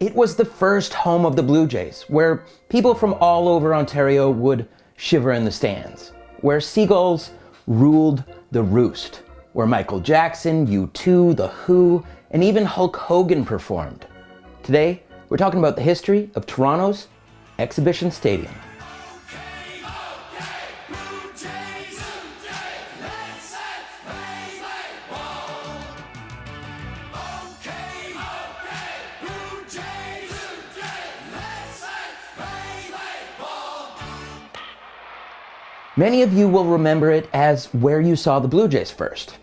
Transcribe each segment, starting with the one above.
It was the first home of the Blue Jays, where people from all over Ontario would shiver in the stands, where seagulls ruled the roost, where Michael Jackson, U2, The Who, and even Hulk Hogan performed. Today, we're talking about the history of Toronto's Exhibition Stadium. Many of you will remember it as where you saw the Blue Jays first,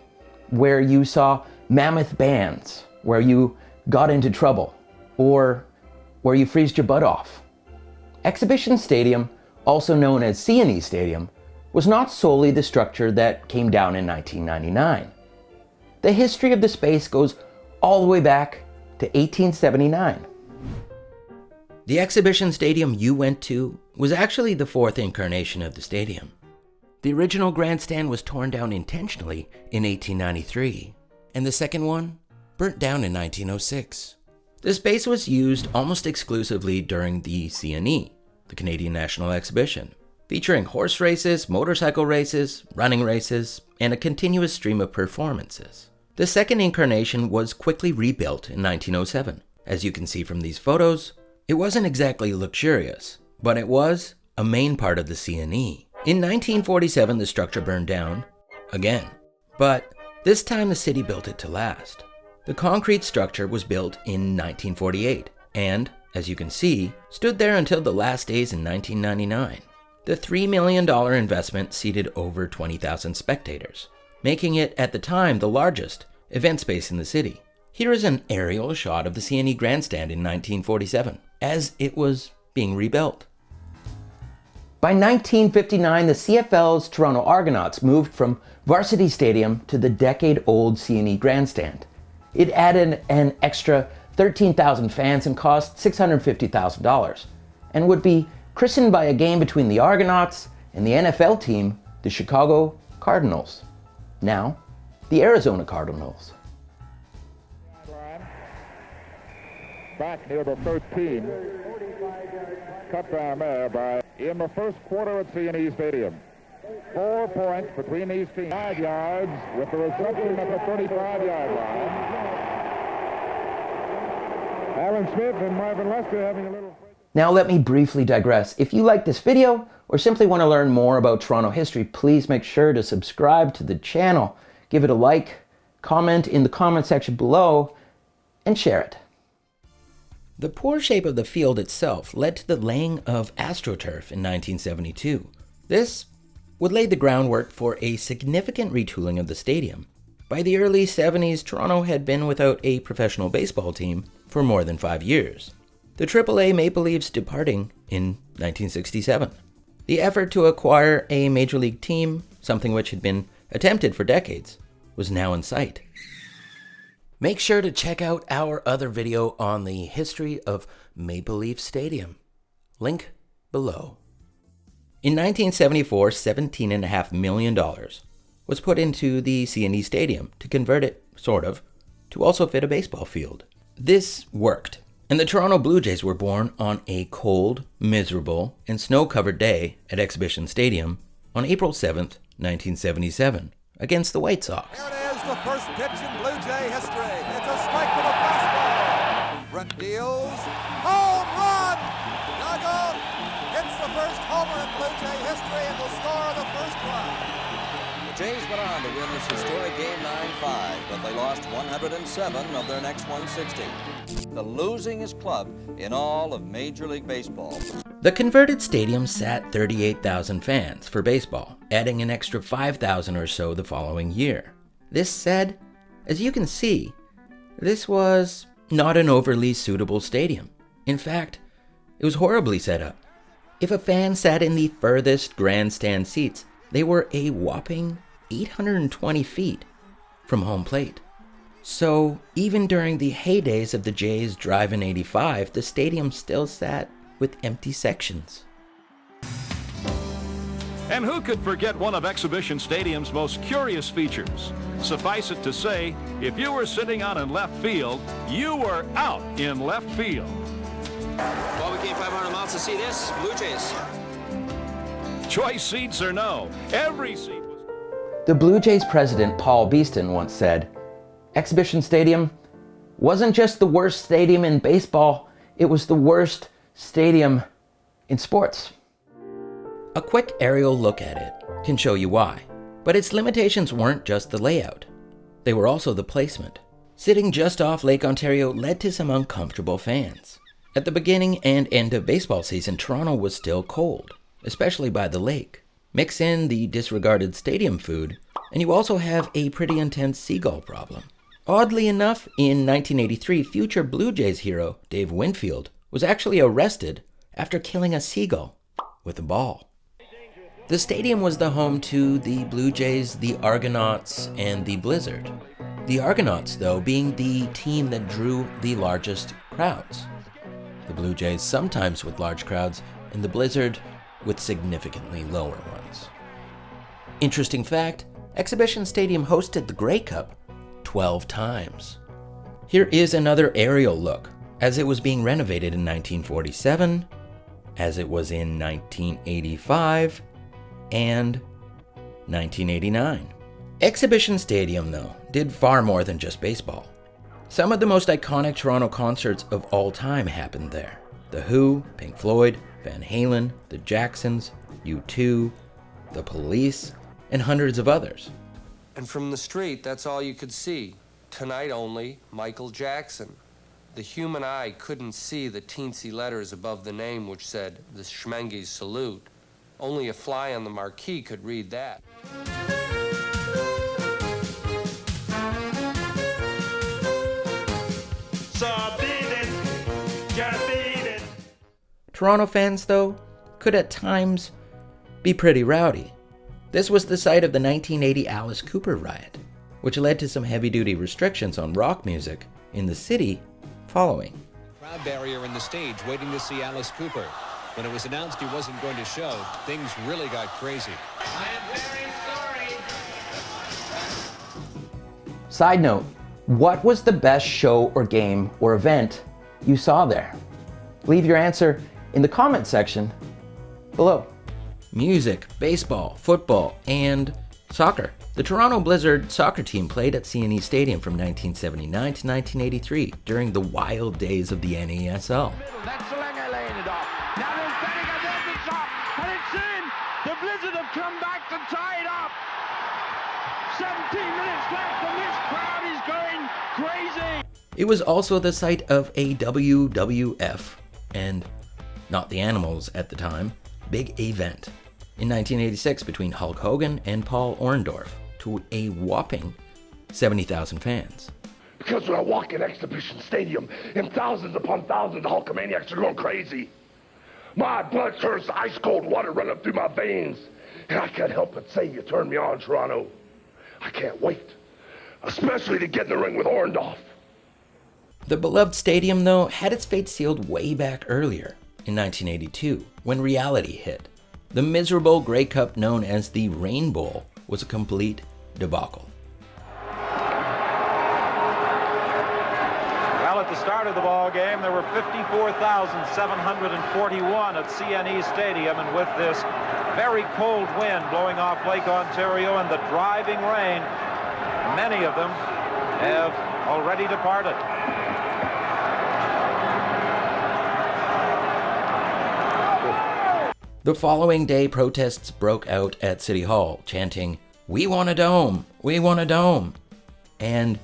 where you saw mammoth bands, where you got into trouble, or where you freezed your butt off. Exhibition Stadium, also known as C&E Stadium, was not solely the structure that came down in 1999. The history of the space goes all the way back to 1879. The Exhibition Stadium you went to was actually the fourth incarnation of the stadium. The original grandstand was torn down intentionally in 1893, and the second one burnt down in 1906. The space was used almost exclusively during the C&E, the Canadian National Exhibition, featuring horse races, motorcycle races, running races, and a continuous stream of performances. The second incarnation was quickly rebuilt in 1907. As you can see from these photos, it wasn't exactly luxurious, but it was a main part of the C&E. In 1947, the structure burned down again, but this time the city built it to last. The concrete structure was built in 1948 and, as you can see, stood there until the last days in 1999. The $3 million investment seated over 20,000 spectators, making it at the time the largest event space in the city. Here is an aerial shot of the C&E Grandstand in 1947 as it was being rebuilt. By 1959, the CFL's Toronto Argonauts moved from Varsity Stadium to the decade-old C&E Grandstand. It added an extra 13,000 fans and cost $650,000, and would be christened by a game between the Argonauts and the NFL team, the Chicago Cardinals. Now, the Arizona Cardinals. Back near the 13. Cut down there by in the first quarter at C&E Stadium. 4 points between these teams. 5 yards with the reception at the 35-yard line. Alan Smith and Marvin Lester having a little... Now let me briefly digress. If you like this video or simply want to learn more about Toronto history, please make sure to subscribe to the channel, give it a like, comment in the comment section below, and share it. The poor shape of the field itself led to the laying of AstroTurf in 1972. This would lay the groundwork for a significant retooling of the stadium. By the early 70s, Toronto had been without a professional baseball team for more than 5 years. The AAA Maple Leafs departing in 1967. The effort to acquire a major league team, something which had been attempted for decades, was now in sight. Make sure to check out our other video on the history of Maple Leaf Stadium. Link below. In 1974, $17.5 million was put into the C&E Stadium to convert it, sort of, to also fit a baseball field. This worked, and the Toronto Blue Jays were born on a cold, miserable, and snow-covered day at Exhibition Stadium on April 7th, 1977, against the White Sox. The first pitch in Blue Jay history. It's a strike with a fastball. Brent deals. Home run! Dug out. It's the first homer in Blue Jay history and will score the first run. The Jays went on to win this historic game 9-5, but they lost 107 of their next 160. The losingest club in all of Major League Baseball. The converted stadium sat 38,000 fans for baseball, adding an extra 5,000 or so the following year. This said, as you can see, this was not an overly suitable stadium. In fact, it was horribly set up. If a fan sat in the furthest grandstand seats, they were a whopping 820 feet from home plate. So even during the heydays of the Jays' Drive-In 85, the stadium still sat with empty sections. And who could forget one of Exhibition Stadium's most curious features? Suffice it to say, if you were sitting out in left field, you were out in left field. Well, we came 500 miles to see this. Blue Jays. Choice seats or no, every seat was... The Blue Jays president Paul Beeston once said, "Exhibition Stadium wasn't just the worst stadium in baseball, it was the worst stadium in sports." A quick aerial look at it can show you why, but its limitations weren't just the layout. They were also the placement. Sitting just off Lake Ontario led to some uncomfortable fans. At the beginning and end of baseball season, Toronto was still cold, especially by the lake. Mix in the disregarded stadium food, and you also have a pretty intense seagull problem. Oddly enough, in 1983, future Blue Jays hero Dave Winfield was actually arrested after killing a seagull with a ball. The stadium was the home to the Blue Jays, the Argonauts, and the Blizzard. The Argonauts, though, being the team that drew the largest crowds. The Blue Jays sometimes with large crowds, and the Blizzard with significantly lower ones. Interesting fact, Exhibition Stadium hosted the Grey Cup 12 times. Here is another aerial look, as it was being renovated in 1947, as it was in 1985, and 1989. Exhibition Stadium, though, did far more than just baseball. Some of the most iconic Toronto concerts of all time happened there. The Who, Pink Floyd, Van Halen, the Jacksons, U2, the Police, and hundreds of others. And from the street, that's all you could see. Tonight only, Michael Jackson. The human eye couldn't see the teensy letters above the name which said, "The Schmenges Salute." Only a fly on the marquee could read that. Toronto fans, though, could at times be pretty rowdy. This was the site of the 1980 Alice Cooper riot, which led to some heavy-duty restrictions on rock music in the city following. Crowd barrier in the stage waiting to see Alice Cooper. When it was announced he wasn't going to show, things really got crazy. I am very sorry. Side note, what was the best show or game or event you saw there? Leave your answer in the comment section below. Music, baseball, football, and soccer. The Toronto Blizzard soccer team played at CNE Stadium from 1979 to 1983 during the wild days of the NASL. That's the leg I laid it off. Now there's Benning against the shot, and it's in. The Blizzard have come back to tie it up. 17 minutes left, and this crowd is going crazy. It was also the site of a WWF, and not the Animals at the time, big event in 1986 between Hulk Hogan and Paul Orndorff to a whopping 70,000 fans. Because when I walk in Exhibition Stadium, and thousands upon thousands of Hulkamaniacs are going crazy. My blood turns to ice cold water running through my veins. And I can't help but say you turned me on, Toronto. I can't wait. Especially to get in the ring with Orndorff. The beloved stadium, though, had its fate sealed way back earlier, in 1982, when reality hit. The miserable Grey Cup known as the Rain Bowl was a complete debacle. Well, at the start of the ball game, there were 54,741 at CNE Stadium, and with this very cold wind blowing off Lake Ontario and the driving rain, many of them have already departed. The following day, protests broke out at City Hall, chanting, "We want a dome! We want a dome!" And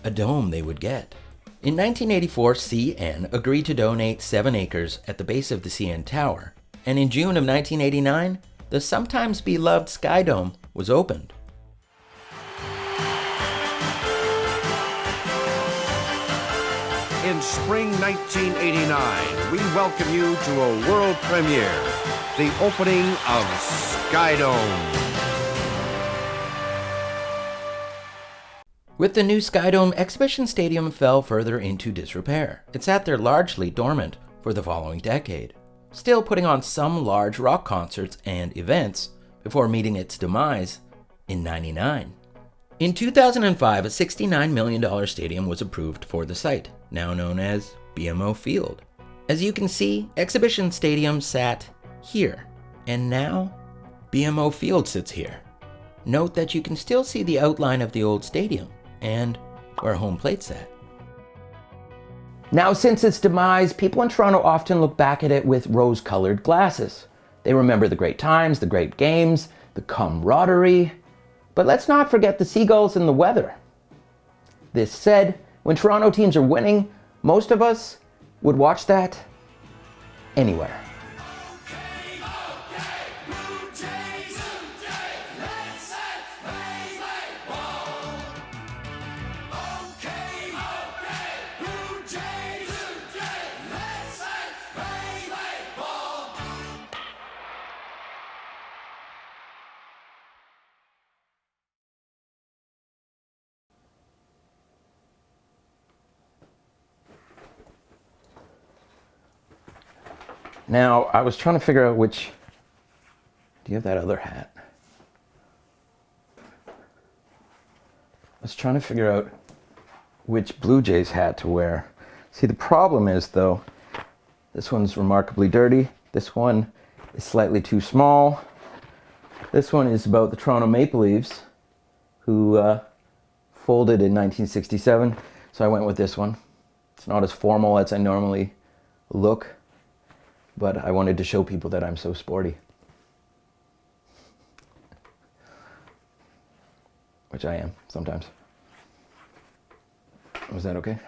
a dome they would get. In 1984, CN agreed to donate 7 acres at the base of the CN Tower, and in June of 1989, the sometimes beloved Sky Dome was opened. In spring 1989, we welcome you to a world premiere, the opening of Sky Dome. With the new Sky Dome, Exhibition Stadium fell further into disrepair. It sat there largely dormant for the following decade, still putting on some large rock concerts and events, before meeting its demise in '99. In 2005, a $69 million stadium was approved for the site, now known as BMO Field. As you can see, Exhibition Stadium sat here, and now BMO Field sits here. Note that you can still see the outline of the old stadium and where home plate sat. Now, since its demise, people in Toronto often look back at it with rose-colored glasses. They remember the great times, the great games, the camaraderie, but let's not forget the seagulls and the weather. This said, when Toronto teams are winning, most of us would watch that anywhere. Now, I was trying to figure out which... Do you have that other hat? I was trying to figure out which Blue Jays hat to wear. See, the problem is, though, this one's remarkably dirty. This one is slightly too small. This one is about the Toronto Maple Leafs, who folded in 1967. So I went with this one. It's not as formal as I normally look, but I wanted to show people that I'm so sporty. Which I am, sometimes. Was that okay?